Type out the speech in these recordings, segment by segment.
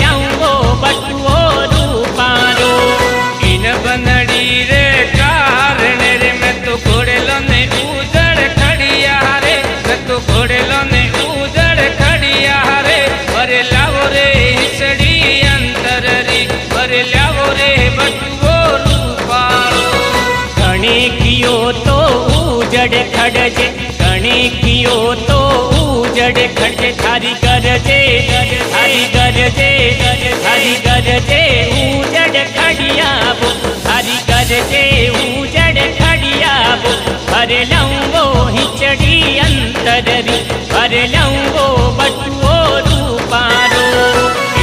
लाऊंगो बटुओ रूपारो। इन बनड़ी रे कारण रे मैं तो घोड़ेलो ने उजड़ खड़िया रे, मैं तो घोड़ेलो ने उजड़ खड़िया रे। अरे लावो रे हिसड़ी अंतर री, अरे लावो रे बटुओ रूपारो। घणे कियो तो उजड़ खड़जे, घणे कियो तो उजड़ खड़जे। थारी गरजे थारी गरजे थारी गरजे उजड़ खड़िया बो, थारी गरजे उजड़ खड़िया बो। भर लाऊंगो हिचड़ी अंतररी, भर लाऊंगो बटुओ रूपारो।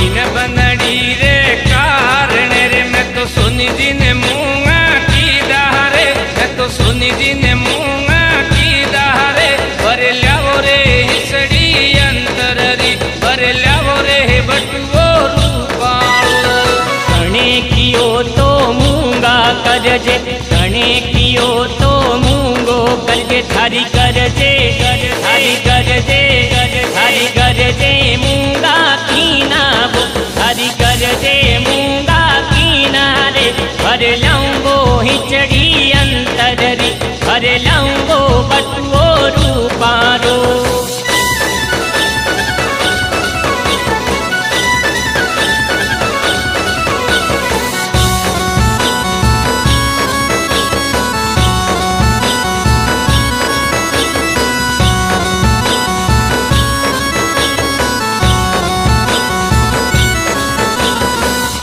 इन बनड़ी रे कारण रे मैं तो सोनी जी ने मुँगा की दारे, मैं तो सोनी जी ने मुँगा की दारे। भर लावो रे हिसड़ी अंतररी, भर लावो रे बटुओ रूपारो। घणे कियो तो मूंगा करजे, घणे कियो तो मूंगो करजे। थारी करजे थारी करजे थारी करजे मूंगा कीना बो, थारी करजे मूंगा कीना रे। भर लाऊंगो हिचड़ी अंतररी, भर लाऊंगो बटुओ रूपारो।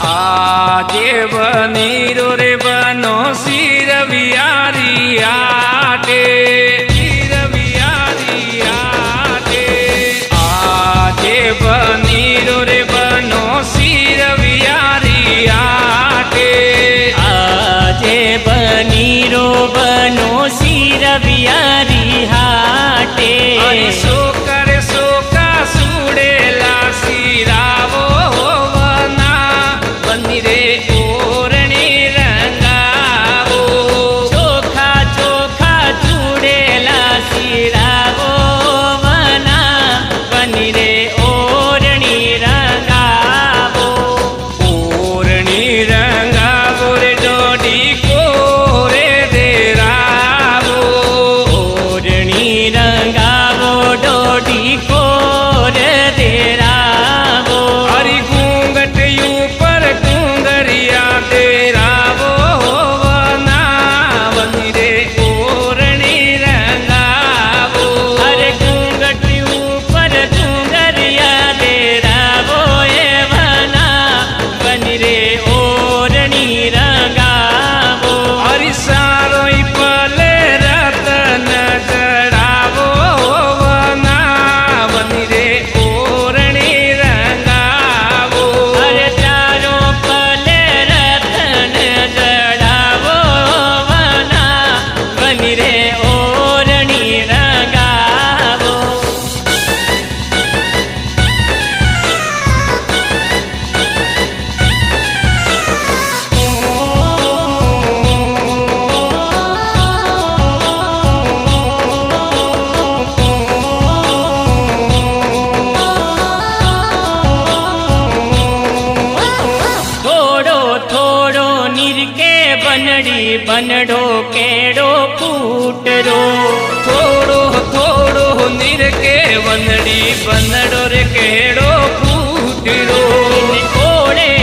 आजे बनीरो रे बनो सिर बियारी आटे, सिर बियारी आटे। आजे बनीरो रे बनो सिर बियारी आटे, आजे बनीरो बनो सिर बियारी हाटे। अरे सोकर सोका सुड़ेला सिरावो वना, बनी रे ओरणी रंगावो। चोखा चोखा चूड़ेला सिरावो वना, बनी रे ओरणी रंगावो। ओरणी रंगावो रे डोडी कोरे देरावो, ओरणी रंगावो डोडी कोर देरावो। हरी घूंघट ऊपर घूंघरिया देरावो वना, बनी रे ओरणी रंगावो। अरे घूंघट ऊपर घूंघरिया देरावो ए वना, बनी रे ओरणी रंगावो। हरी सारो पले रतन जड़ावो वना, बनी रे ओरणी रंगावो। अरे चारो पले रतन जड़ावो वना, बनी रे ओरणी रंगावो। थोड़ो थोड़ो निरके बनड़ी, बनड़ो केड़ो फूटरो। थोड़ो थोड़ो निर के वनड़ी बनड़ो रे केड़ो